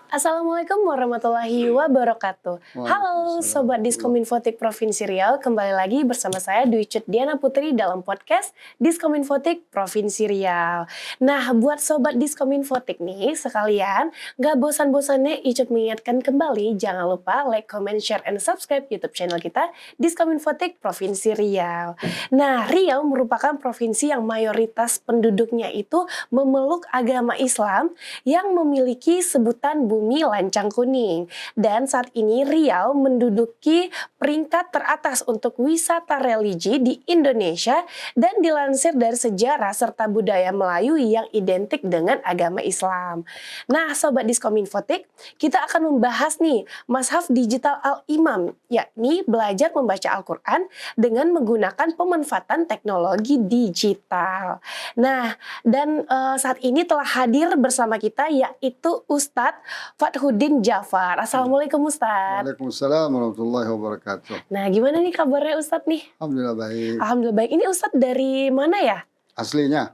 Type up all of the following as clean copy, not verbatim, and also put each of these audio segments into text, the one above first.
Assalamualaikum warahmatullahi wabarakatuh. Halo Sobat Diskominfotik Provinsi Riau, kembali lagi bersama saya Dwi Cut Diana Putri dalam podcast Diskominfotik Provinsi Riau. Nah, buat Sobat Diskominfotik nih sekalian, gak bosan-bosannya Icut mengingatkan kembali, jangan lupa like, comment, share, and subscribe YouTube channel kita Diskominfotik Provinsi Riau. Nah, Riau merupakan provinsi yang mayoritas penduduknya itu memeluk agama Islam yang memiliki sebutan Bumi Lancang Kuning. Dan saat ini Riau menduduki peringkat teratas untuk wisata religi di Indonesia dan dilansir dari sejarah serta budaya Melayu yang identik dengan agama Islam. Nah, Sobat Diskominfotik, kita akan membahas nih Mashaf Digital Al-Imam, yakni belajar membaca Al-Quran dengan menggunakan pemanfaatan teknologi digital. Nah, dan saat ini telah hadir bersama kita yaitu Ustadz Fathuddin Jafar. Assalamualaikum Ustadz. Waalaikumsalam warahmatullahi wabarakatuh. Nah, gimana nih kabarnya Ustadz nih? Alhamdulillah baik. Alhamdulillah baik. Ini Ustadz dari mana ya? Aslinya?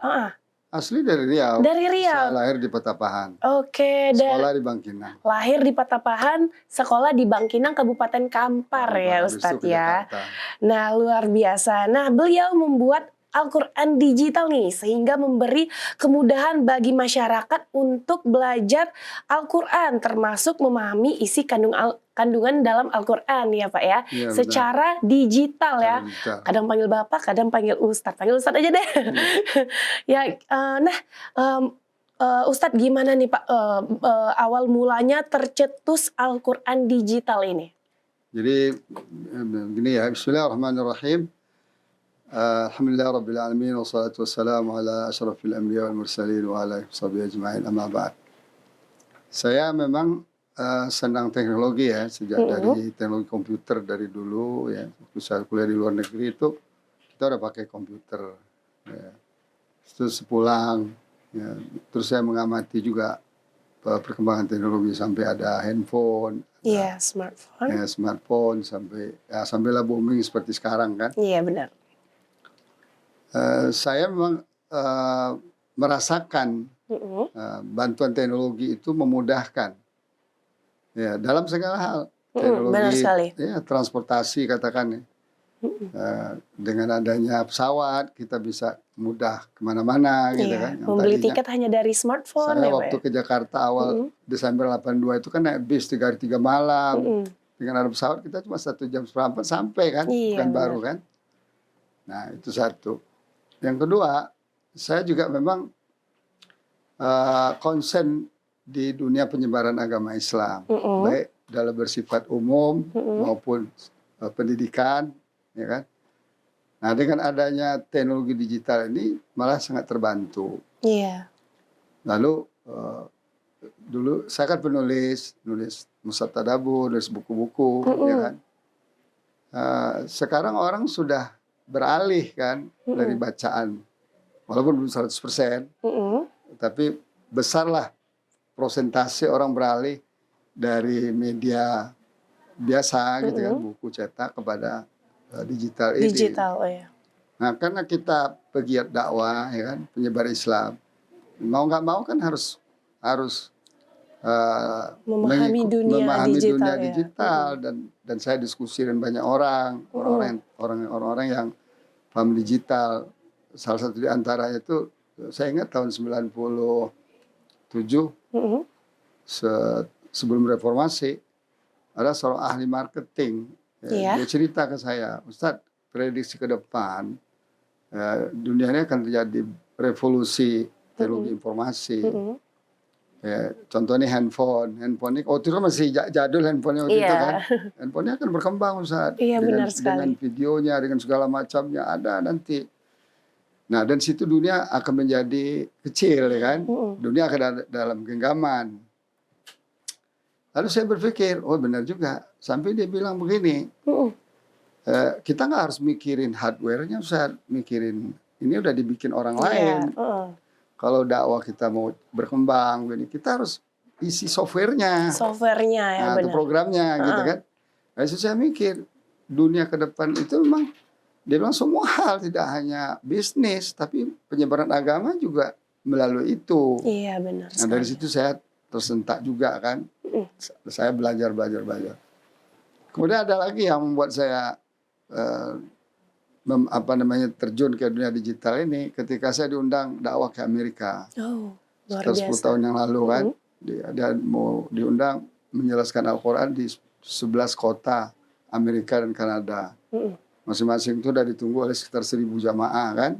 Asli dari Riau. Dari Riau. Saya lahir di Petapahan. Oke. Sekolah di Bangkinang. Lahir di Petapahan, sekolah di Bangkinang, Kabupaten Kampar ya Ustadz ya. Nah, luar biasa. Nah, beliau membuat Al-Quran digital nih, sehingga memberi kemudahan bagi masyarakat untuk belajar Al-Quran, termasuk memahami isi kandungan dalam Al-Quran ya Pak ya, secara digital ya. Kadang panggil Bapak, kadang panggil Ustadz. Panggil Ustadz aja deh. Ustadz gimana nih Pak, awal mulanya tercetus Al-Quran digital ini? Jadi begini ya, bismillahirrahmanirrahim. Alhamdulillah Rabbil Alamin, wassalatu wassalamu ala ashrafil anbiya wal mursalin wa ala sahbihi ajma'in, amma ba'd. Saya memang senang teknologi ya, sejak dari teknologi komputer dari dulu ya. Waktu saya kuliah di luar negeri itu, kita udah pakai komputer. Ya. Terus sepulang, ya, terus saya mengamati juga perkembangan teknologi sampai ada handphone. Iya, smartphone. Ya, smartphone sampailah booming seperti sekarang kan. Iya, benar. Saya memang merasakan bantuan teknologi itu memudahkan ya dalam segala hal. Teknologi, benar sekali. Ya, transportasi katakan ya. Dengan adanya pesawat kita bisa mudah kemana-mana gitu kan. Membeli tiket hanya dari smartphone. Saya waktu ke Jakarta awal Desember 82 itu kan naik bis 3 hari 3 malam. Dengan ada pesawat kita cuma 1 jam seperempat sampai kan, kan baru kan. Nah itu satu. Yang kedua, saya juga memang konsen di dunia penyebaran agama Islam, baik dalam bersifat umum maupun pendidikan, ya kan. Nah dengan adanya teknologi digital ini malah sangat terbantu. Iya. Lalu dulu saya kan nulis Mushaf Tadabbur, nulis buku-buku, ya kan. Sekarang orang sudah beralih kan dari bacaan, walaupun belum 100%, tapi besarlah prosentase orang beralih dari media biasa gitu kan, buku cetak kepada digital ini. Ya. Nah karena kita pegiat dakwah ya kan, penyebar Islam, mau nggak mau kan harus memahami dunia digital dan saya diskusi dengan banyak orang-orang yang paham digital. Salah satu di antaranya itu saya ingat tahun 97 sebelum reformasi ada seorang ahli marketing dia cerita ke saya, Ustadz, prediksi ke depan dunia ini akan terjadi revolusi teknologi informasi. Ya, contohnya handphone ini waktu itu masih jadul handphonenya waktu itu kan. Handphonenya akan berkembang Ustaz. Iya, dengan videonya, dengan segala macamnya ada nanti. Nah, dan situ dunia akan menjadi kecil ya kan. Dunia akan dalam genggaman. Lalu saya berpikir, oh benar juga. Sampai dia bilang begini, kita nggak harus mikirin hardware-nya Ustaz, mikirin ini udah dibikin orang lain. Kalau dakwah kita mau berkembang, kita harus isi softwarenya. Softwarenya ya benar. Atau programnya gitu kan. Lalu saya mikir, dunia ke depan itu memang dia bilang semua hal, tidak hanya bisnis, tapi penyebaran agama juga melalui itu. Iya, benar Nah, dari sekali. situ saya tersentak juga kan. Saya belajar. Kemudian ada lagi yang membuat saya terjun ke dunia digital ini ketika saya diundang dakwah ke Amerika. Oh, luar Sekitar 10 biasa. tahun yang lalu kan. Dia mau diundang menjelaskan Al-Quran di 11 kota Amerika dan Kanada. Masing-masing itu udah ditunggu oleh sekitar 1.000 jamaah kan.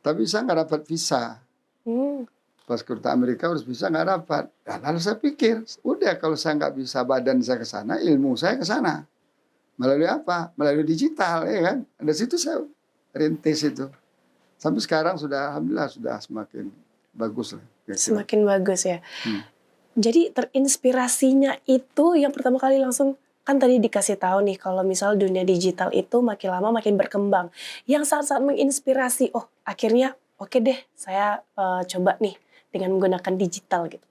Tapi saya nggak dapat visa. Pas ke Amerika harus bisa, nggak dapat. Dan lalu saya pikir, udah kalau saya nggak bisa badan saya ke sana, ilmu saya ke sana. Melalui apa? Melalui digital, ya kan. Dari situ saya rintis itu. Sampai sekarang sudah, alhamdulillah sudah semakin bagus lah. Semakin bagus ya. Jadi terinspirasinya itu yang pertama kali langsung, kan tadi dikasih tahu nih kalau misal dunia digital itu makin lama makin berkembang. Yang saat-saat menginspirasi, oh akhirnya oke deh saya coba nih dengan menggunakan digital gitu.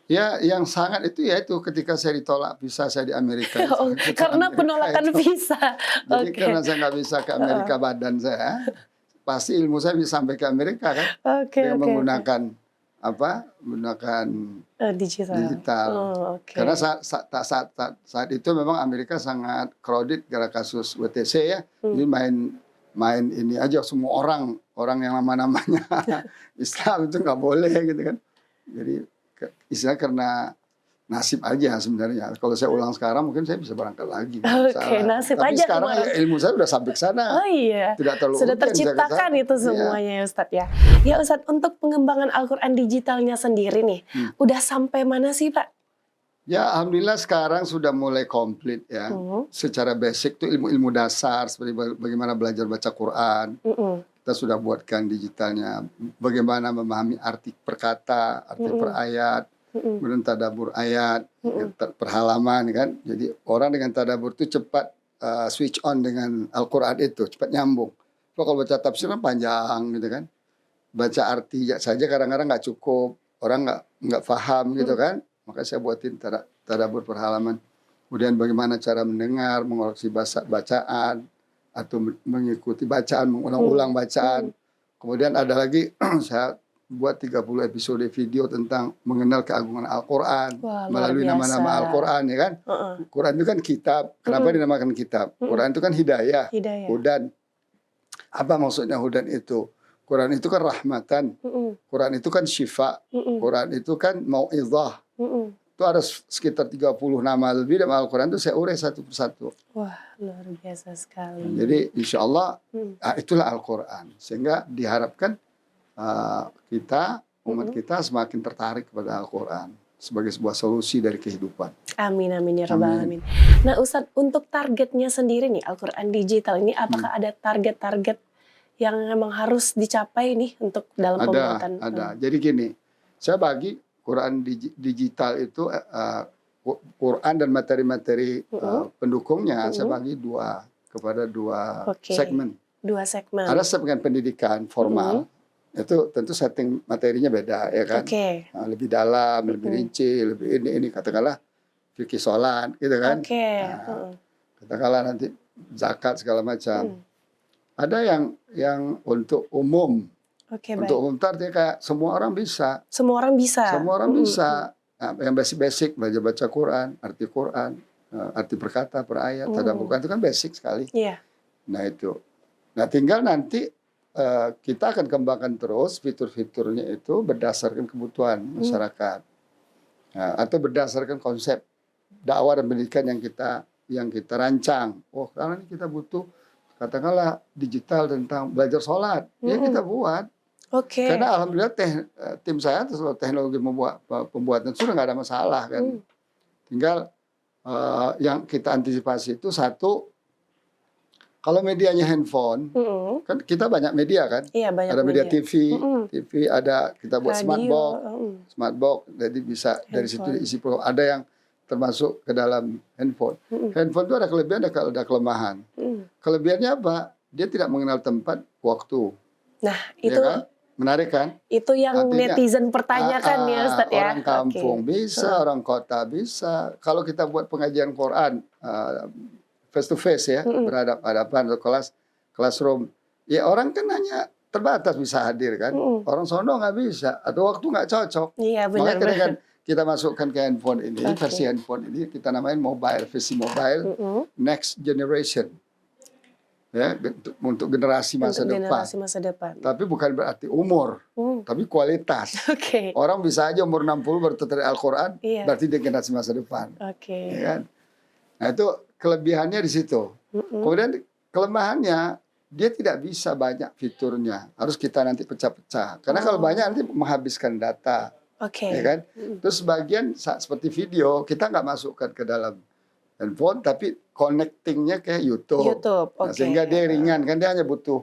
Ya yang sangat itu ya itu ketika saya ditolak visa saya di Amerika. Oh, karena penolakan visa. Jadi karena saya nggak bisa ke Amerika badan saya, pasti ilmu saya bisa sampai ke Amerika kan. Dengan menggunakan menggunakan digital. Karena saat itu memang Amerika sangat crowded gara kasus WTC ya. Jadi main ini aja semua orang yang nama-namanya Islam itu nggak boleh gitu kan. Jadi istilahnya karena nasib aja sebenarnya. Kalau saya ulang sekarang mungkin saya bisa berangkat lagi. Nasib tapi aja sekarang ilmu saya udah sampai ke sana. Oh iya. Tidak terlalu sudah terciptakan itu semuanya ya Ustadz ya. Ya Ustadz, untuk pengembangan Al-Quran digitalnya sendiri nih, udah sampai mana sih Pak? Ya alhamdulillah sekarang sudah mulai komplit ya. Secara basic tuh ilmu-ilmu dasar seperti bagaimana belajar baca Quran. Kita sudah buatkan digitalnya. Bagaimana memahami arti per kata, arti per ayat. Kemudian tadabur ayat, per halaman kan. Jadi orang dengan tadabur itu cepat switch on dengan Al-Quran itu, cepat nyambung. Kalau baca tafsir kan panjang gitu kan. Baca arti saja kadang-kadang nggak cukup, orang nggak paham gitu kan. Maka saya buatin tadabur per halaman. Kemudian bagaimana cara mendengar, mengoreksi bacaan, atau mengikuti bacaan, mengulang-ulang bacaan. Kemudian ada lagi saya buat 30 episode video tentang mengenal keagungan Al-Quran melalui nama-nama Al-Quran ya kan. Quran itu kan kitab. Kenapa dinamakan kitab? Quran itu kan hidayah. Hudan. Apa maksudnya hudan itu? Quran itu kan rahmatan. Quran itu kan syifa. Quran itu kan mau'izah. Itu ada sekitar 30 nama lebih dalam Al-Quran itu saya urai satu persatu. Wah, luar biasa sekali. Jadi insya Allah itulah Al-Quran. Sehingga diharapkan kita, umat kita semakin tertarik kepada Al-Quran sebagai sebuah solusi dari kehidupan. Amin, amin ya rabbal alamin. Nah Ustadz, untuk targetnya sendiri nih Al-Quran digital ini, apakah ada target-target yang memang harus dicapai nih untuk dalam pembuatan? Ada. Jadi gini, saya bagi Quran digital itu Quran dan materi-materi pendukungnya saya bagi dua segmen. Dua segmen. Ada segmen pendidikan formal. Itu tentu setting materinya beda ya kan. Nah, lebih dalam, lebih rinci, lebih ini katakanlah fikih sholat gitu kan. Nah, katakanlah nanti zakat segala macam. Ada yang untuk umum. Untuk umum artinya kayak semua orang bisa. Semua orang bisa. Semua orang bisa. Nah, yang basic belajar baca Quran, arti perkata, per ayat, tadabur Quran itu kan basic sekali. Nah itu. Nah tinggal nanti kita akan kembangkan terus fitur-fiturnya itu berdasarkan kebutuhan masyarakat, atau berdasarkan konsep dakwah dan pendidikan yang kita rancang. Oh, karena ini kita butuh katakanlah digital tentang belajar sholat, ya kita buat. Karena alhamdulillah tim saya teknologi pembuatan sudah nggak ada masalah kan. Tinggal yang kita antisipasi itu satu. Kalau medianya handphone, kan kita banyak media kan. Iya, banyak ada media TV, TV ada kita buat smart box, jadi bisa dari situ diisi program. Ada yang termasuk ke dalam handphone. Handphone itu ada kelebihan, ada kelemahan. Kelebihannya apa? Dia tidak mengenal tempat, waktu. Nah, itu ya kan? Menarik kan? Itu yang artinya, netizen pertanyakan ya Ustadz ya. Orang kampung bisa, orang kota bisa. Kalau kita buat pengajian Quran, face to face ya, berhadapan atau classroom. Ya orang kan hanya terbatas bisa hadir kan. Orang sono nggak bisa atau waktu nggak cocok. Iya Makanya benar. kan kita masukkan ke handphone ini, versi handphone ini kita namain versi mobile next generation. Ya, untuk generasi masa depan. Generasi masa depan. Tapi bukan berarti umur, tapi kualitas. Orang bisa aja umur 60 baru tertarik Al-Quran, berarti dia generasi masa depan. Ya kan? Nah itu kelebihannya di situ. Kemudian kelemahannya, dia tidak bisa banyak fiturnya. Harus kita nanti pecah-pecah. Karena kalau banyak nanti menghabiskan data. Ya kan? Terus sebagian seperti video, kita nggak masukkan ke dalam handphone, tapi connectingnya kayak YouTube. Nah, sehingga dia ringan kan, dia hanya butuh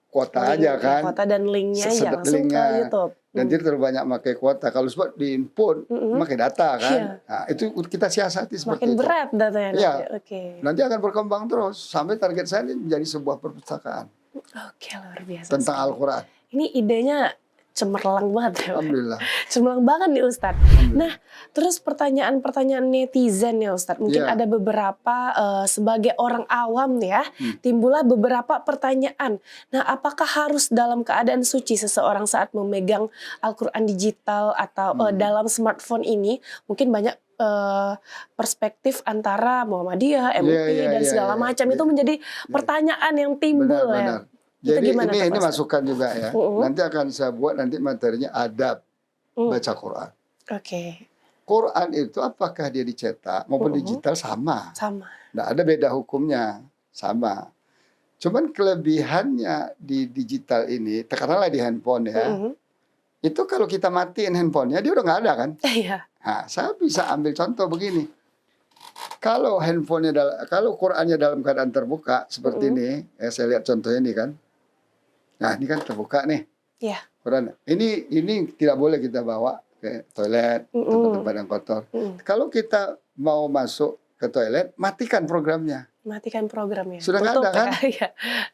kuota aja kan. Kuota dan linknya aja langsung ke YouTube. Dan dia terlalu banyak pakai kuota. Kalau sebab di input, pakai data kan. Nah, itu kita siasati seperti Makin itu. berat datanya. Ya, nanti akan berkembang terus sampai target saya ini menjadi sebuah perpustakaan. Luar biasa. Tentang Al-Quran. Ini idenya cemerlang banget ya. Alhamdulillah. Cemerlang banget nih Ustadz. Nah, terus pertanyaan-pertanyaan netizen ya Ustadz. Mungkin ada beberapa sebagai orang awam ya, timbullah beberapa pertanyaan. Nah, apakah harus dalam keadaan suci seseorang saat memegang Al-Quran digital atau dalam smartphone ini? Mungkin banyak perspektif antara Muhammadiyah, MUI dan segala macam itu menjadi pertanyaan yang timbul ya. Jadi ini masukan juga ya. Nanti akan saya buat nanti materinya adab baca Quran. Quran itu apakah dia dicetak maupun digital sama. Nggak ada beda hukumnya, sama. Cuman kelebihannya di digital ini, katakanlah di handphone ya, itu kalau kita matiin handphonenya dia udah nggak ada kan. Nah, saya bisa ambil contoh begini. Kalau kalau Qurannya dalam keadaan terbuka seperti ini, saya lihat contohnya ini kan. Nah ini kan terbuka nih, Quran. Ini tidak boleh kita bawa ke toilet, tempat-tempat yang kotor. Kalau kita mau masuk ke toilet, matikan programnya. Matikan programnya. Sudah nggak ada kan?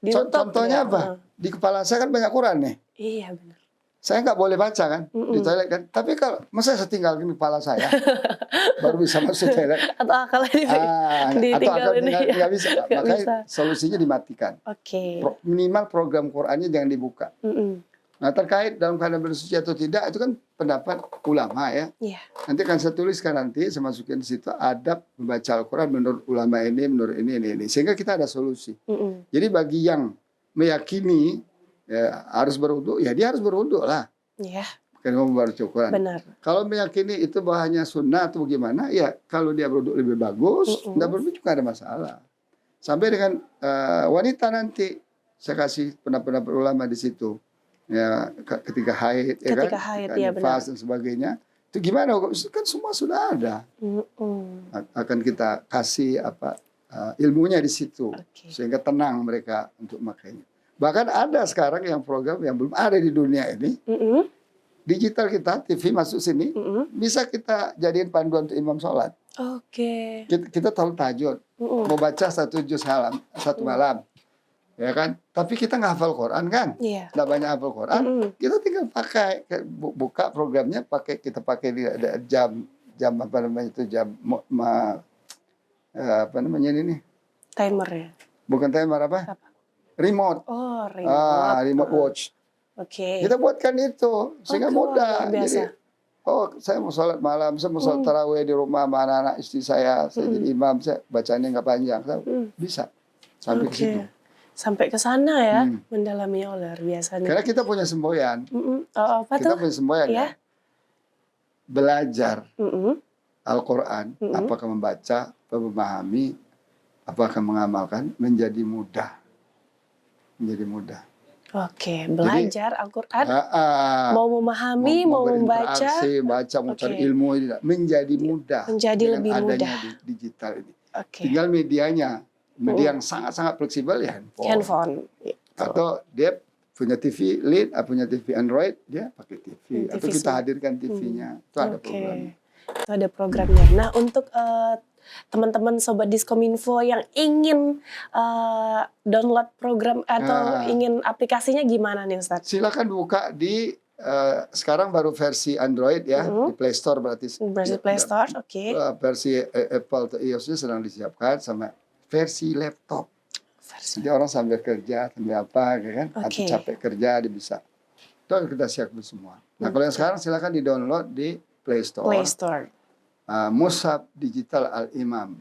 Contohnya apa? Di kepala saya kan banyak Quran nih. Iya benar. Saya nggak boleh baca kan di toilet kan. Tapi kalau masa saya tinggalkan di kepala saya, baru bisa masuk toilet. Atau akalnya ditinggalin. Nggak bisa. Makanya solusinya dimatikan. Minimal program Qurannya jangan dibuka. Nah terkait dalam keadaan bersuci atau tidak, itu kan pendapat ulama ya. Nanti akan saya tuliskan nanti, saya masukin di situ adab membaca Al-Quran menurut ulama ini, menurut ini. Sehingga kita ada solusi. Jadi bagi yang meyakini ya, harus berwudu, ya dia harus berwudu lah. Bukan mau membaca Al-Quran. Kalau meyakini itu bahannya sunnah atau bagaimana, ya kalau dia berwudu lebih bagus, tidak berwudu juga ada masalah. Sampai dengan wanita nanti, saya kasih pendapat ulama di situ. Ya, ketika haid, nifas dan sebagainya, itu gimana? Kan semua sudah ada. Akan kita kasih ilmunya di situ, sehingga tenang mereka untuk makainya. Bahkan ada sekarang yang program yang belum ada di dunia ini, digital kita, TV masuk sini, bisa kita jadiin panduan untuk imam sholat. Kita tahu tahajud, mau baca 1 juz satu malam. Ya kan, tapi kita nggak hafal Quran kan, nggak banyak hafal Quran, kita tinggal pakai buka programnya, kita pakai jam apa namanya itu apa namanya ini? Timer ya? Bukan timer apa? Remote. Remote watch. Kita buatkan itu sehingga mudah. Jadi, saya mau sholat malam, saya mau sholat tarawih di rumah sama anak-anak istri saya jadi imam, saya bacanya nggak panjang, bisa sampai ke situ. Sampai ke sana ya, mendalaminya luar biasa nih. Karena kita punya semboyan. Kita punya semboyan ya. Belajar Al-Quran, apakah membaca, memahami, apakah mengamalkan, menjadi mudah. Menjadi mudah. Belajar Al-Quran, mau memahami, mau membaca, mau cari ilmu, menjadi mudah. Menjadi lebih mudah. Adanya digital ini. Tinggal medianya. Media yang sangat-sangat fleksibel ya handphone. Atau dia punya TV LED, punya TV Android, dia pakai TV. Atau kita hadirkan TV-nya. Itu ada programnya. Itu ada programnya. Nah untuk teman-teman Sobat Diskominfo yang ingin download program atau ingin aplikasinya gimana nih Ustadz? Silakan buka di sekarang baru versi Android ya, di Play Store berarti. Versi Play Store, Versi Apple atau iOS-nya sedang disiapkan sama versi laptop. Jadi orang sambil kerja, sambil apa, kan? Atau capek kerja, dia bisa. Itu kita siapkan semua. Nah, kalau yang sekarang silakan di-download di Play Store. Mushaf Digital Al-Imam.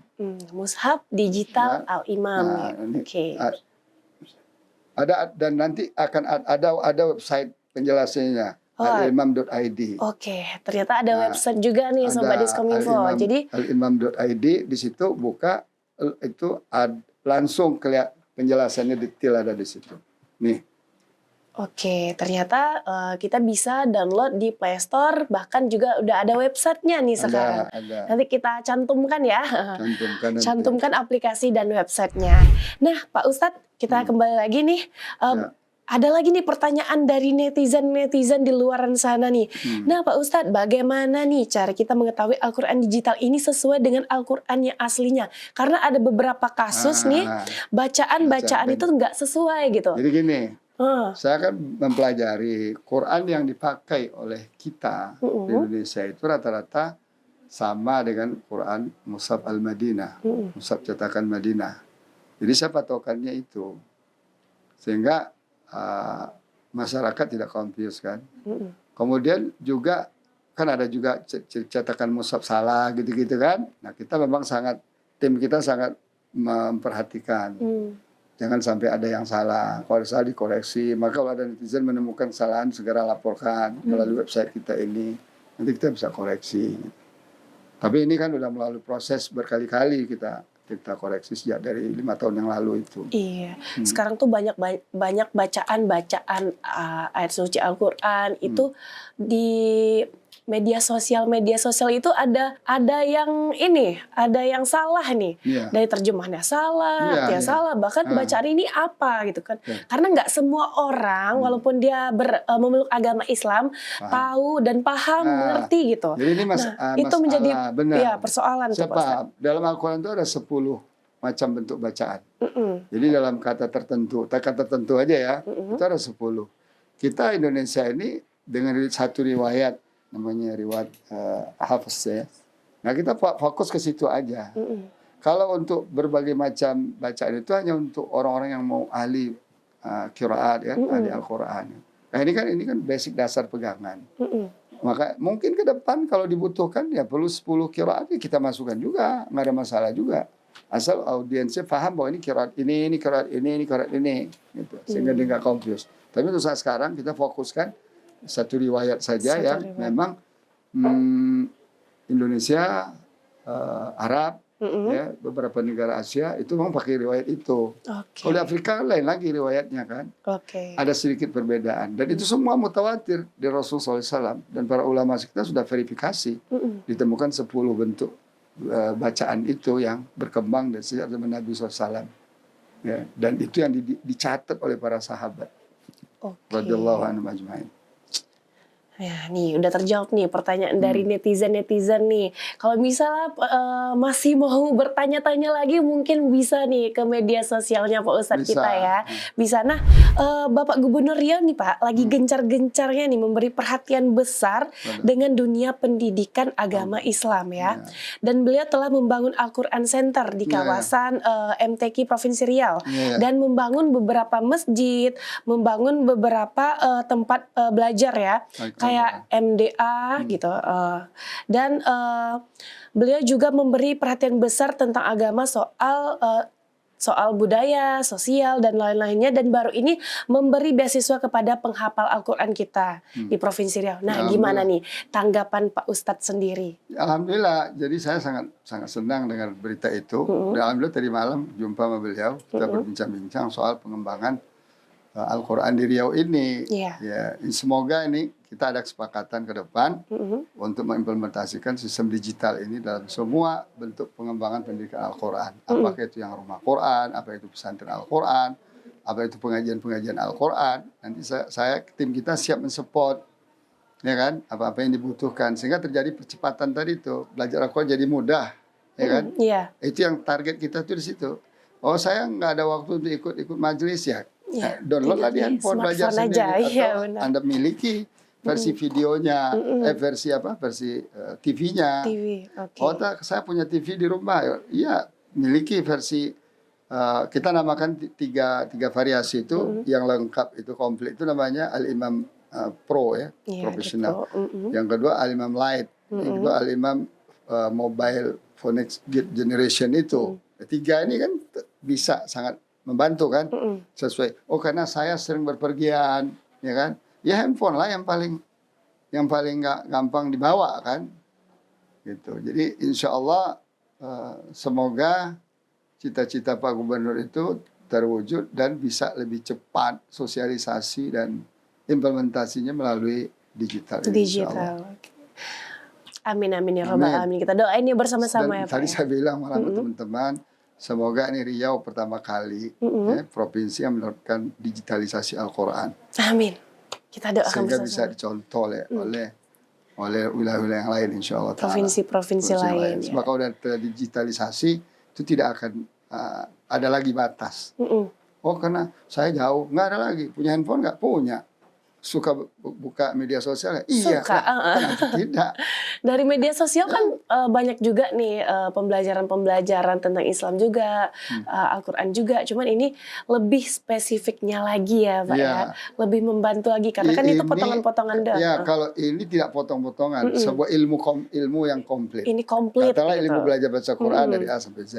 Mushaf Digital Al-Imam. Nah, ada, dan nanti akan ada website penjelasannya. Al-imam.id. Ternyata ada website juga nih Sobat Diskominfo. Jadi al-imam.id, di situ buka itu langsung kelihatan penjelasannya detail ada di situ. Nih. Ternyata kita bisa download di Play Store, bahkan juga udah ada websitenya nih sekarang. Ada. Nanti kita cantumkan ya. Cantumkan aplikasi dan websitenya. Nah, Pak Ustadz, kita kembali lagi nih. Ada lagi nih pertanyaan dari netizen di luaran sana nih. Nah Pak Ustadz, bagaimana nih cara kita mengetahui Al-Quran digital ini sesuai dengan Al-Quran yang aslinya? Karena ada beberapa kasus nih, bacaan itu nggak sesuai gitu. Jadi gini, saya kan mempelajari Quran yang dipakai oleh kita di Indonesia itu rata-rata sama dengan Quran Mushaf Al-Madinah, Mushaf cetakan Madinah. Jadi saya patokannya itu. Sehingga masyarakat tidak confused kan. Kemudian juga kan ada juga cetakan mushaf salah gitu-gitu kan. Nah kita memang tim kita sangat memperhatikan. Jangan sampai ada yang salah. Kalau ada salah dikoreksi. Maka kalau ada netizen menemukan kesalahan segera laporkan melalui website kita ini. Nanti kita bisa koreksi. Tapi ini kan udah melalui proses berkali-kali kita koreksi sejak dari 5 tahun yang lalu itu. Iya. Sekarang tuh banyak bacaan ayat suci Al-Quran itu di media sosial itu ada yang salah nih. Dari terjemahnya salah, salah, bahkan bacaan ini apa gitu kan. Karena nggak semua orang walaupun dia memeluk agama Islam tahu dan paham, mengerti gitu. Jadi ini itu menjadi persoalan tuh, Pak. Dalam Al-Quran itu ada 10 macam bentuk bacaan. Jadi dalam kata tertentu aja ya, itu ada 10. Kita Indonesia ini dengan satu riwayat namanya riwayat Hafs ya. Nah kita fokus ke situ aja. Kalau untuk berbagai macam bacaan itu hanya untuk orang-orang yang mau ahli qiraat ya, ahli Al-Quran. Nah ini kan basic dasar pegangan. Maka mungkin ke depan kalau dibutuhkan ya perlu 10 qiraat kita masukkan juga, nggak ada masalah juga. Asal audiensnya paham bahwa ini qiraat ini qiraat ini gitu. Sehingga dia nggak confused. Tapi untuk saat sekarang kita fokuskan satu riwayat saja memang Indonesia, Arab, ya, beberapa negara Asia itu memang pakai riwayat itu. Kalau di Afrika lain lagi riwayatnya kan. Ada sedikit perbedaan dan itu semua mutawatir di Rasulullah SAW dan para ulama kita sudah verifikasi ditemukan 10 bentuk bacaan itu yang berkembang dari sejak zaman Nabi SAW. Ya, dan itu yang dicatat oleh para sahabat. Radhiyallahu anhum ajma'in. Ya, nih udah terjawab nih pertanyaan dari netizen nih. Kalau misalnya masih mau bertanya-tanya lagi, mungkin bisa nih ke media sosialnya Pak Ustadz kita ya. Bisa. Nah, Bapak Gubernur Riau nih Pak, lagi gencar-gencarnya nih memberi perhatian besar dengan dunia pendidikan agama Islam ya. Dan beliau telah membangun Al-Quran Center di kawasan MTQ Provinsi Riau. Dan membangun beberapa masjid, membangun beberapa tempat belajar ya. Kayak MDA gitu, dan beliau juga memberi perhatian besar tentang agama, soal budaya, sosial dan lain-lainnya, dan baru ini memberi beasiswa kepada penghafal Al-Quran kita di Provinsi Riau. Nah, gimana nih tanggapan Pak Ustadz sendiri? Alhamdulillah, jadi saya sangat senang dengan berita itu. Dan alhamdulillah tadi malam jumpa sama beliau, kita berbincang-bincang soal pengembangan Al-Quran di Riau ini. Ya, semoga ini kita ada kesepakatan ke depan untuk mengimplementasikan sistem digital ini dalam semua bentuk pengembangan pendidikan Al-Quran. Apakah itu yang rumah Quran, apa itu pesantren Al-Quran, apa itu pengajian-pengajian Al-Quran. Nanti tim kita siap mensupport, ya kan, apa-apa yang dibutuhkan. Sehingga terjadi percepatan tadi itu, belajar Al-Quran jadi mudah, ya kan. Itu yang target kita tuh di situ. Oh, saya nggak ada waktu untuk ikut majelis ya. Downloadlah di handphone, belajar sendiri atau Anda miliki versi videonya, versi TV-nya. Oh, saya punya TV di rumah, iya miliki versi kita namakan tiga variasi itu. Yang lengkap itu komplit itu namanya Al-Imam Pro ya, profesional. Yang kedua Al-Imam Light. Yang kedua Al-Imam Mobile Phonics Generation itu. Tiga ini kan bisa sangat membantu kan, sesuai. Oh karena saya sering berpergian, ya kan? Ya handphone lah yang paling nggak gampang dibawa kan, gitu. Jadi insya Allah semoga cita-cita Pak Gubernur itu terwujud dan bisa lebih cepat sosialisasi dan implementasinya melalui digital. Amin amin ya robbal alamin. Kita doain ya bersama-sama ya Pak. Tadi saya bilang malah teman-teman, semoga ini Riau pertama kali provinsi yang menerapkan digitalisasi Al-Quran. Amin. Kita doakan sehingga bisa dicontoh oleh wilayah-wilayah yang lain insya Allah. Provinsi-provinsi lain. Sebab kalau udah terdigitalisasi itu tidak akan ada lagi batas. Oh karena saya jauh, nggak ada lagi. Punya handphone nggak? Punya. Suka buka media sosial? Iya. Suka. Tidak. Dari media sosial kan banyak juga nih pembelajaran tentang Islam juga, Al-Quran juga. Cuman ini lebih spesifiknya lagi ya Pak ya. Lebih membantu lagi karena kan itu potongan-potongan doang. Ya kalau ini tidak potong-potongan, sebuah ilmu yang komplit. Ini komplit. Katakanlah gitu. ilmu belajar baca Quran dari A sampai Z.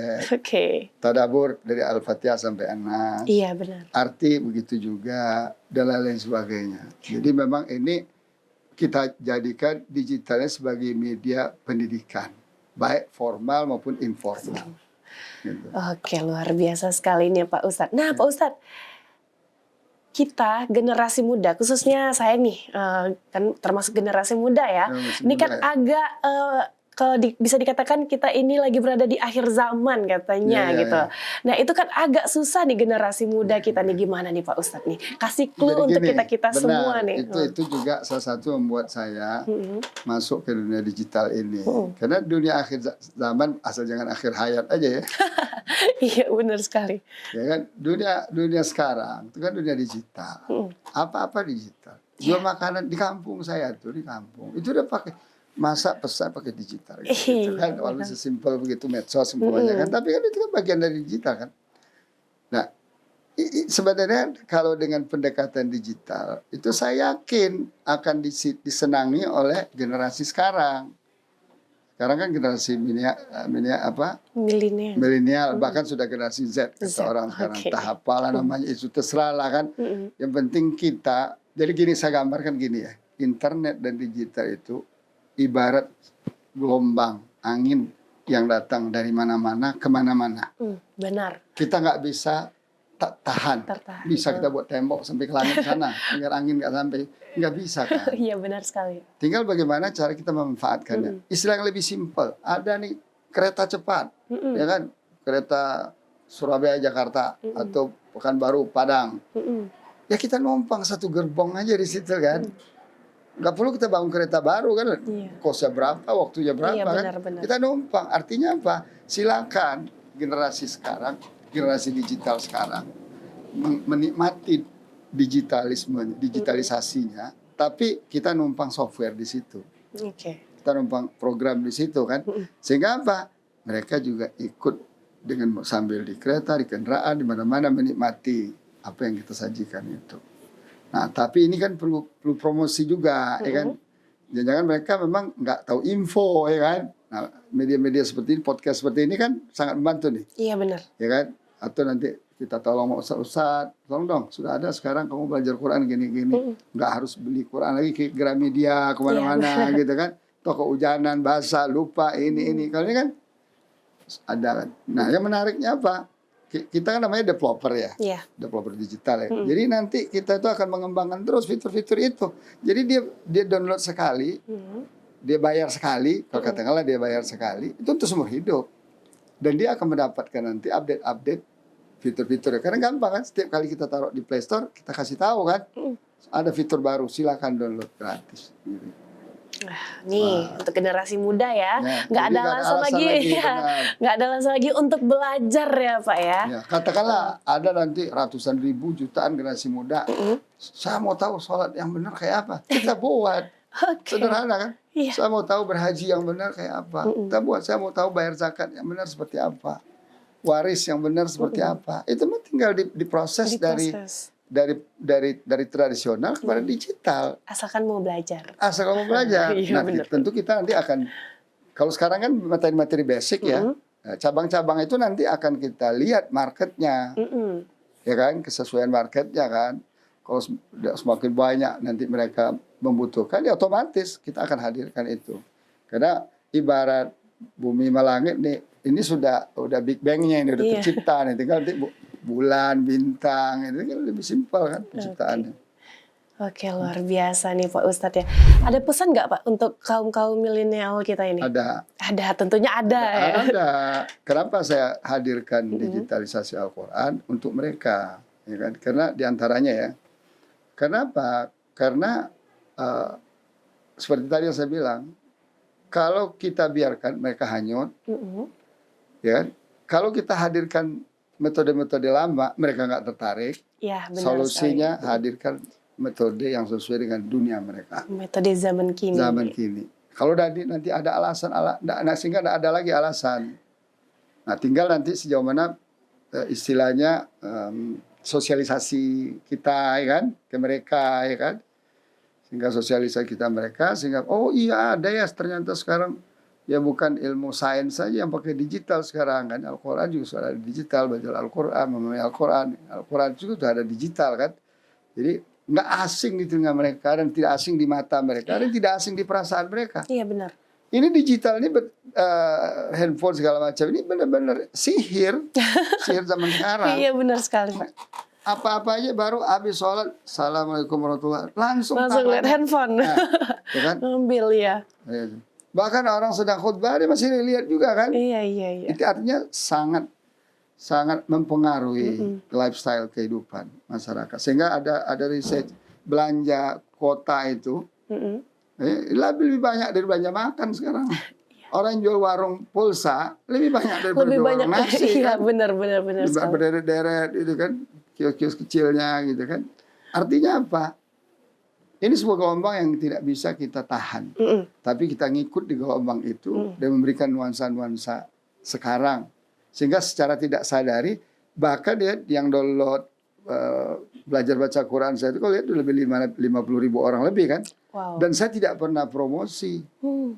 Tadabbur dari Al-Fatihah sampai An-Nas. Iya benar. Arti begitu juga dan lain-lain sebagainya. Jadi memang ini kita jadikan digitalnya sebagai media pendidikan, baik formal maupun informal. Gitu. Oke, luar biasa sekali ini Pak Ustadz. Nah Pak Ustadz, kita generasi muda, khususnya saya nih, kan termasuk generasi muda ya. Ini kan agak bisa dikatakan kita ini lagi berada di akhir zaman katanya gitu. Nah itu kan agak susah nih generasi muda kita nih, gimana nih Pak Ustadz nih? Kasih clue untuk kita semua nih. Itu juga salah satu membuat saya masuk ke dunia digital ini. Karena dunia akhir zaman asal jangan akhir hayat aja ya. Iya benar sekali. Ya kan dunia sekarang itu kan dunia digital. Apa-apa digital. Jual makanan di kampung saya tuh, di kampung itu udah pakai masak pesan pakai digital gitu kan, walaupun sesimpel begitu medsos semuanya kan, tapi kan itu kan bagian dari digital kan. Nah sebenarnya kalau dengan pendekatan digital itu saya yakin akan disenangi oleh generasi sekarang kan generasi milenial bahkan sudah generasi Z kata orang sekarang. Tahap apalah namanya itu terserah lah kan. Yang penting kita, jadi gini saya gambarkan gini ya, internet dan digital itu ibarat gelombang angin yang datang dari mana-mana ke mana-mana. Benar. Kita nggak bisa tahan. Bisa kita buat tembok sampai ke langit sana, agar angin nggak sampai. Nggak bisa kan? Iya benar sekali. Tinggal bagaimana cara kita memanfaatkannya. Istilah yang lebih simpel. Ada nih kereta cepat, ya kan? Kereta Surabaya Jakarta atau Pekanbaru Padang. Ya kita numpang satu gerbong aja di situ kan. Nggak perlu kita bangun kereta baru kan, kosnya berapa, waktunya berapa kan. Kita numpang, artinya apa? Silakan generasi sekarang, generasi digital sekarang menikmati digitalisasinya, tapi kita numpang software di situ. Kita numpang program di situ kan. Sehingga apa? Mereka juga ikut dengan sambil di kereta, di kendaraan, di mana-mana menikmati apa yang kita sajikan itu. Nah, tapi ini kan perlu promosi juga, ya kan? Jangan-jangan mereka memang nggak tahu info, ya kan? Nah, media-media seperti ini, podcast seperti ini kan sangat membantu nih. Iya benar. Ya kan? Atau nanti kita tolong ustaz, tolong dong, sudah ada sekarang kamu belajar Quran gini-gini, nggak harus beli Quran lagi ke Gramedia kemana-mana, gitu kan? Toko hujanan, basah, lupa ini. Kalau ini kan ada kan. Nah, yang menariknya apa? Kita kan namanya developer ya, developer digital ya. Jadi nanti kita itu akan mengembangkan terus fitur-fitur itu. Jadi dia download sekali, dia bayar sekali, kalau katakanlah dia bayar sekali, itu untuk seumur hidup. Dan dia akan mendapatkan nanti update fitur-fiturnya. Karena gampang kan, setiap kali kita taruh di Play Store, kita kasih tahu kan, ada fitur baru, silakan download gratis. Nih untuk generasi muda ya, nggak ada alasan lagi nggak ada alasan lagi untuk belajar ya Pak ya. Katakanlah ada nanti ratusan ribu jutaan generasi muda, saya mau tahu sholat yang benar kayak apa, kita buat. Sederhana kan. Saya mau tahu berhaji yang benar kayak apa, kita buat. Saya mau tahu bayar zakat yang benar seperti apa. waris yang benar seperti apa. Itu mah tinggal diproses dari tradisional kepada digital. Asalkan mau belajar. Asal kamu belajar. Iya, Nah, tentu kita nanti akan, kalau sekarang kan materi-materi basic ya, cabang-cabang itu nanti akan kita lihat marketnya, ya kan, kesesuaian marketnya kan. Kalau semakin banyak nanti mereka membutuhkan, ya otomatis kita akan hadirkan itu. Karena ibarat bumi sama langit nih, ini sudah Big Bang-nya, ini udah tercipta nih, tinggal nanti bulan, bintang, itu kan lebih simpel kan penciptaannya. Oke, luar biasa nih Pak Ustadz ya. Ada pesan nggak Pak untuk kaum milenial kita ini? Ada. Ada, tentunya ada ya. Ada. Kenapa saya hadirkan digitalisasi Al-Quran untuk mereka? Ya kan? Karena diantaranya ya. Kenapa? Karena seperti tadi yang saya bilang, kalau kita biarkan mereka hanyut, ya kan? Kalau kita hadirkan metode-metode lama, mereka nggak tertarik. Ya, benar. Solusinya sekali. Hadirkan metode yang sesuai dengan dunia mereka. Metode zaman kini. Zaman kini. Kalau nanti ada alasan, sehingga tidak ada lagi alasan. Nah, tinggal nanti sejauh mana istilahnya sosialisasi kita, ya kan, ke mereka, ya kan, sehingga sosialisasi kita mereka, sehingga oh iya ada ya ternyata sekarang ya bukan ilmu sains saja yang pakai digital sekarang kan, Al-Quran juga sudah ada digital, baca Al-Quran, memahami Al-Quran juga sudah ada digital kan, jadi nggak asing di telinga mereka dan tidak asing di mata mereka dan tidak asing di perasaan mereka. Iya benar. Ini digital ini handphone segala macam ini benar-benar sihir zaman sekarang. Iya benar sekali. Apa-apa aja baru habis sholat, assalamualaikum warahmatullahi langsung lihat handphone, ya kan? Ambil ya. Bahkan orang sedang khutbah dia masih lihat juga kan? Iya. Itu artinya sangat mempengaruhi lifestyle kehidupan masyarakat. Sehingga ada riset belanja kota itu lebih banyak dari belanja makan sekarang. Orang jual warung pulsa lebih banyak daripada warung nasi. Iya, kan? benar. Berderet-deret itu kan, kios-kios kecilnya gitu kan. Artinya apa? Ini sebuah gelombang yang tidak bisa kita tahan. Tapi kita ngikut di gelombang itu dan memberikan nuansa-nuansa sekarang. Sehingga secara tidak sadari, bahkan ya yang download belajar baca Quran saya itu kalau lihat lebih 50.000 orang lebih kan. Wow. Dan saya tidak pernah promosi.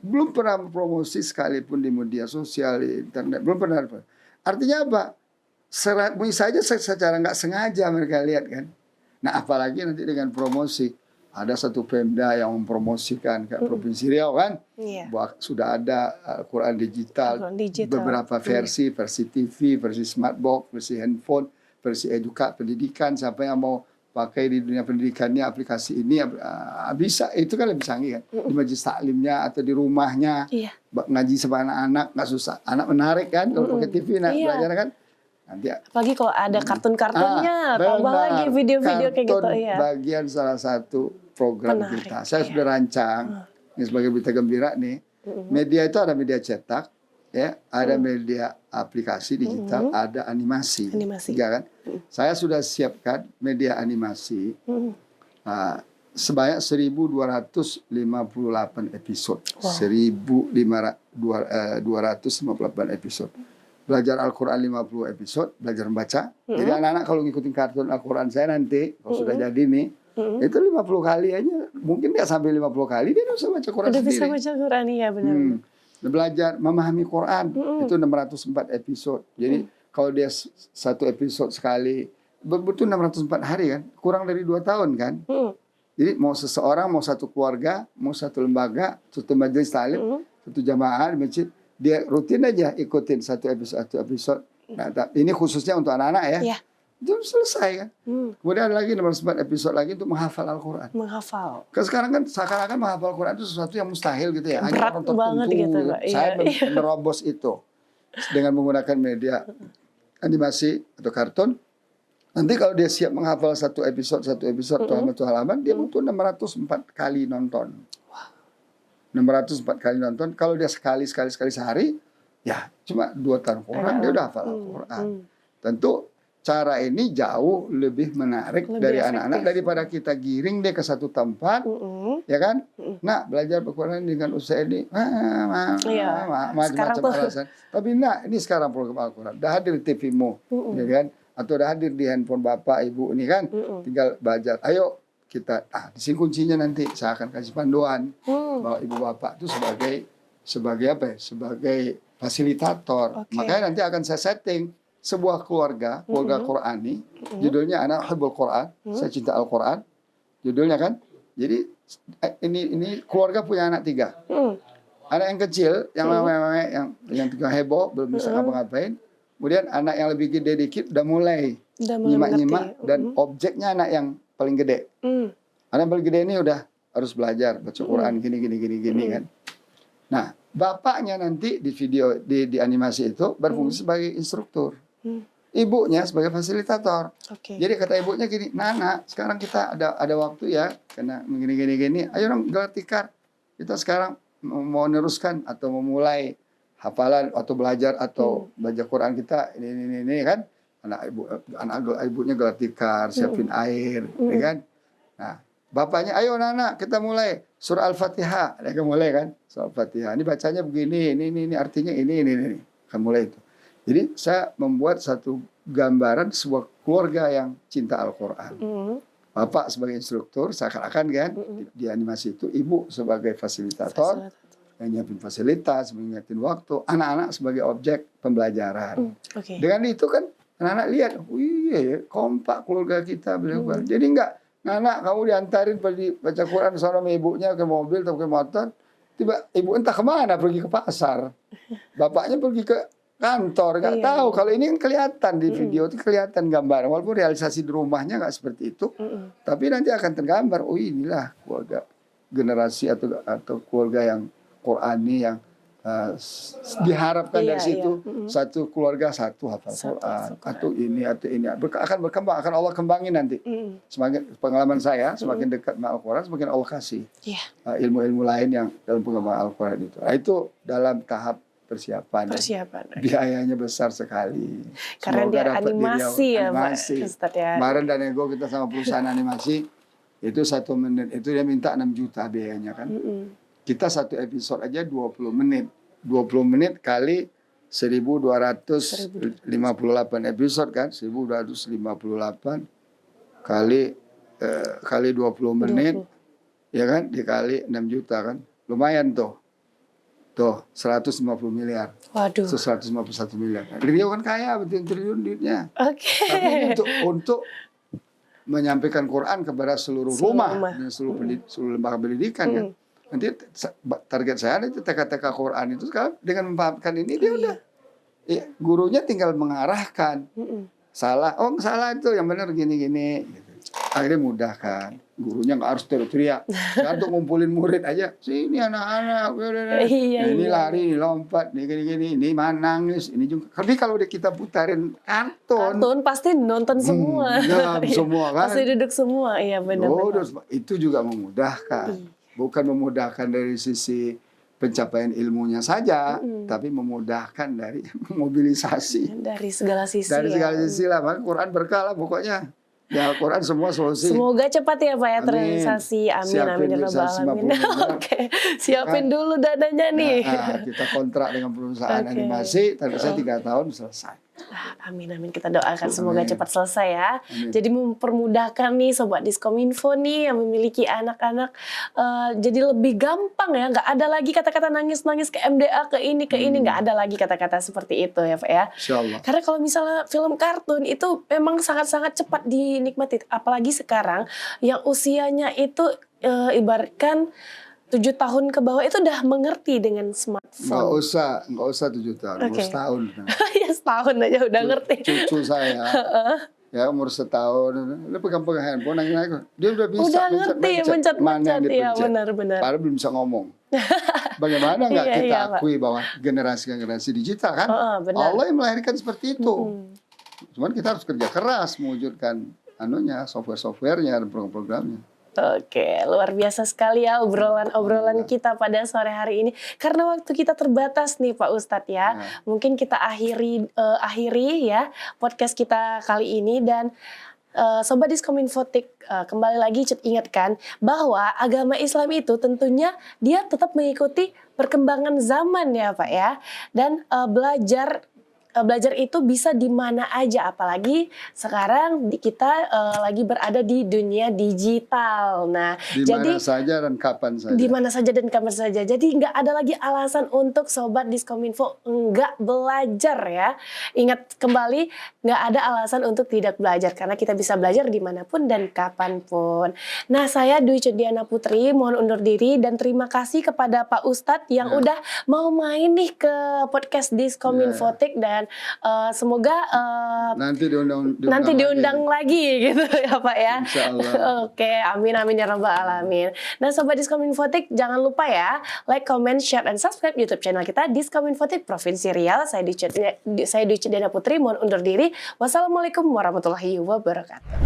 Belum pernah promosi sekalipun di media sosial, di internet. Belum pernah. Artinya apa? Saja secara nggak sengaja mereka lihat kan. Nah apalagi nanti dengan promosi. Ada satu Pemda yang mempromosikan kayak Provinsi Riau kan, sudah ada Quran digital, beberapa versi TV, versi smartbox, versi handphone, versi pendidikan. Siapa yang mau pakai di dunia pendidikannya aplikasi ini bisa, itu kan lebih canggih kan. Di majelis taklimnya atau di rumahnya, ngaji sama anak-anak nggak susah, anak menarik kan kalau pakai TV belajar kan. Nanti, apalagi kalau ada kartun-kartunnya, tambah lagi video-video kayak gitu ya. Bagian salah satu program kita. Saya sudah rancang ini sebagai berita gembira nih. Media itu ada media cetak, ya, ada media aplikasi digital, ada animasi. Ya kan? Saya sudah siapkan media animasi sebanyak 1.258 episode. 1.258 episode. Belajar Al-Quran 50 episode, belajar membaca. Jadi anak-anak kalau ngikutin kartun Al-Quran saya nanti, kalau sudah jadi nih, itu 50 kali aja, mungkin nggak sampai 50 kali, dia bisa baca Quran sendiri. Udah bisa baca Quran, iya benar. Belajar memahami Quran, itu 604 episode. Jadi kalau dia satu episode sekali, butuh 604 hari kan, kurang dari 2 tahun kan. Jadi mau seseorang, mau satu keluarga, mau satu lembaga, satu majelis taklim, satu jamaah di masjid, dia rutin aja ikutin satu episode. Nah, ini khususnya untuk anak-anak ya. Itu selesai kan. Kemudian ada lagi 4 episode lagi untuk menghafal Al-Quran. Menghafal. Sekarang kan seakan-akan menghafal Al-Quran itu sesuatu yang mustahil gitu ya. Berat banget gitu Pak. Saya menerobos itu dengan menggunakan media animasi atau kartun. Nanti kalau dia siap menghafal satu episode atau halaman, dia butuh 604 kali nonton. 604 kali nonton. Kalau dia sekali sehari, ya cuma 2 tahun Quran dia udah hafal Al-Quran. Tentu cara ini jauh lebih menarik dari anak-anak daripada kita giring dia ke satu tempat, ya kan? Nak belajar Al-Quran dengan usia ini, macam-macam alasan. Tapi nak, ini sekarang program Al-Quran, dah hadir di TV-mu, ya kan? Atau dah hadir di handphone bapak ibu ini kan, tinggal belajar. Ayo kita, di sini kuncinya nanti saya akan kasih panduan bahwa ibu bapak itu sebagai apa ya? Sebagai fasilitator. Makanya nanti akan saya setting sebuah keluarga Qurani, judulnya Anak Hubbul Quran, saya cinta Al-Quran, judulnya kan. Jadi ini keluarga punya anak 3. Anak yang kecil, yang tiga heboh, belum bisa ngapa-ngapain. Kemudian anak yang lebih gede dikit udah mulai nyimak-nyimak, dan objeknya anak yang paling gede. Anak yang paling gede ini udah harus belajar baca Quran gini kan. Nah, bapaknya nanti di video di animasi itu berfungsi sebagai instruktur. Ibunya sebagai fasilitator. Jadi kata ibunya gini, Nana, sekarang kita ada waktu ya, karena gini. Ayo dong gelar tikar. Kita sekarang mau meneruskan atau memulai hafalan atau belajar atau baca Quran kita ini kan. Anak ibunya gelar tikar, siapin air, ya kan. Nah, bapaknya, ayo Nana, kita mulai surah Al-Fatihah. Mereka mulai kan, surah Al-Fatihah. Ini bacanya begini, ini artinya ini. Akan mulai itu. Jadi saya membuat satu gambaran sebuah keluarga yang cinta Al-Quran. Bapak sebagai instruktur, seakan-akan kan di animasi itu, ibu sebagai fasilitator, yang nyiapin fasilitas, mengingatin waktu, anak-anak sebagai objek pembelajaran. Dengan itu kan anak-anak lihat, wih, kompak keluarga kita. Jadi enggak, anak kamu diantarin pergi baca Quran sama ibunya ke mobil atau ke motor, tiba ibu entah kemana, pergi ke pasar, bapaknya pergi ke kantor, nggak tahu. Kalau ini kan kelihatan di video itu kelihatan gambar, walaupun realisasi di rumahnya nggak seperti itu, tapi nanti akan tergambar. Oh inilah keluarga generasi atau keluarga yang Qurani yang diharapkan dari situ satu keluarga satu hafal Quran atau ini akan berkembang, akan Allah kembangin nanti. Semakin pengalaman saya semakin dekat sama Al-Quran, semakin Allah kasih ilmu-ilmu lain yang dalam pengembangan Al-Quran itu. Nah, itu dalam tahap persiapan. Biayanya besar sekali. Karena dia animasi ya, Pak Ustadz ya. Kemarin dan ego kita sama perusahaan animasi itu 1 menit itu dia minta 6 juta biayanya kan. Kita satu episode aja 20 menit. 20 menit kali 1258 episode kan, 1258 kali 20 menit ya kan, dikali 6 juta kan. Lumayan tuh. Tuh, 150 miliar. Waduh. 151 miliar. Beliau kan kaya, triliun duitnya. Tapi untuk menyampaikan Quran kepada seluruh rumah. Dan seluruh lembaga pendidikan kan. Nanti target saya itu TK-TK Quran itu sekarang dengan mempahamkan ini dia udah. Gurunya tinggal mengarahkan. Salah itu yang benar gini-gini. Gitu. Akhirnya mudah kan. Gurunya nggak harus teriak-teriak. Untuk ngumpulin murid aja. Sini anak-anak. Ini lari, ini lompat, ini gini-gini. Ini nangis, ini juga. Tapi kalau kita putarin kartun pasti nonton semua. Semua kan. Pasti duduk semua. Iya benar. Itu juga memudahkan. Bukan memudahkan dari sisi pencapaian ilmunya saja, tapi memudahkan dari mobilisasi. Dari segala sisi. Dari segala sisi lah. Maka Quran berkah lah pokoknya. Ya Al-Quran semua solusi. Semoga cepat ya Pak ya terrealisasi. Amin. Oke, siapin dulu dananya nih. Kita kontrak dengan perusahaan animasi, tapi saya 3 tahun selesai. Amin. Kita doakan semoga cepat selesai ya. Jadi mempermudahkan nih Sobat Diskominfo nih yang memiliki anak-anak, jadi lebih gampang ya. Nggak ada lagi kata-kata nangis-nangis ke MDA, ke ini. Nggak ada lagi kata-kata seperti itu ya Pak ya. Insyaallah. Karena kalau misalnya film kartun itu memang sangat-sangat cepat dinikmati. Apalagi sekarang yang usianya itu ibaratkan 7 tahun ke bawah itu udah mengerti dengan smartphone. Nggak usah 7 tahun, umur setahun. Ya setahun aja udah ngerti. Cucu saya, ya umur setahun, dia pegang-pegang handphone, nangis-nangis. Dia udah bisa mencet-mencet. Ya benar. Padahal belum bisa ngomong. Bagaimana nggak kita akui bahwa generasi digital kan, Allah yang melahirkan seperti itu. Cuman kita harus kerja keras mewujudkan software-softwarenya dan program-programnya. Oke, luar biasa sekali ya obrolan kita pada sore hari ini. Karena waktu kita terbatas nih Pak Ustadz ya. Mungkin kita akhiri ya podcast kita kali ini dan Sobat Diskominfotik, kembali lagi ingatkan bahwa agama Islam itu tentunya dia tetap mengikuti perkembangan zaman ya Pak ya. Dan belajar itu bisa di mana aja, apalagi sekarang kita lagi berada di dunia digital. Nah, di mana saja dan kapan saja. Di mana saja dan kapan saja. Jadi nggak ada lagi alasan untuk Sobat Diskominfo nggak belajar ya. Ingat kembali, nggak ada alasan untuk tidak belajar karena kita bisa belajar dimanapun dan kapanpun. Nah, saya Dwi Diana Putri mohon undur diri dan terima kasih kepada Pak Ustadz yang udah mau main nih ke podcast Diskominfotik dan semoga nanti diundang lagi gitu ya Pak ya. Insyaallah. Oke, amin ya rabbal alamin. Nah Sobat Diskominfotik jangan lupa ya like, comment, share, dan subscribe YouTube channel kita Diskominfotik Provinsi Riau. Saya Dwi Diana Putri mohon undur diri. Wassalamualaikum warahmatullahi wabarakatuh.